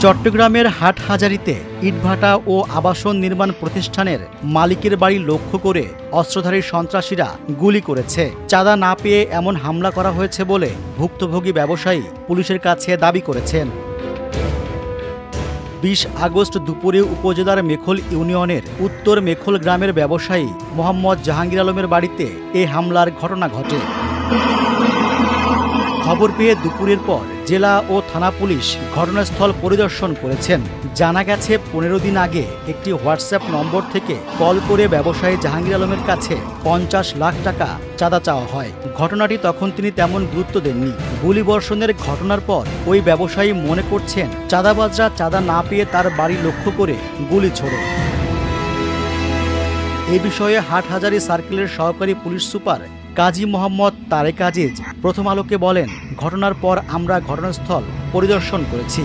চট্টগ্রামের হাটহাজারীতে ইটভাটা ও আবাসন নির্মাণ প্রতিষ্ঠানের মালিকের বাড়ি লক্ষ্য করে অস্ত্রধারী সন্ত্রাসীরা গুলি করেছে। চাঁদা না পেয়ে এমন হামলা করা হয়েছে বলে ভুক্তভোগী ব্যবসায়ী পুলিশের কাছে দাবি করেছেন। 20 আগস্ট দুপুরে উপজেলার মেখল ইউনিয়নের উত্তর মেখল গ্রামের ব্যবসায়ী মোহাম্মদ জাহাঙ্গীর আলমের বাড়িতে এ হামলার ঘটনা ঘটে। খবর পেয়ে দুপুরের পর জেলা ও থানা পুলিশ ঘটনাস্থল পরিদর্শন করেছেন। জানা গেছে 15 দিন আগে একটি হোয়াটসঅ্যাপ নম্বর থেকে কল করে ব্যবসায়ী জাহাঙ্গীর আলমের কাছে 50 লাখ টাকা চাঁদা চাওয়া হয়। ঘটনাটি তখন তিনি তেমন গুরুত্ব দেননি। গুলিবর্ষণের ঘটনার পর ওই ব্যবসায়ী মনে করছেন চাঁদাবাজরা চাঁদা না পেয়ে তার বাড়ি লক্ষ্য করে গুলি ছোড়ে। এ বিষয়ে হাটহাজারী সার্কেলের সহকারী পুলিশ সুপার কাজী মোহাম্মদ তারেক আজিজ প্রথম আলোকে বলেন, ঘটনার পর আমরা ঘটনাস্থল পরিদর্শন করেছি।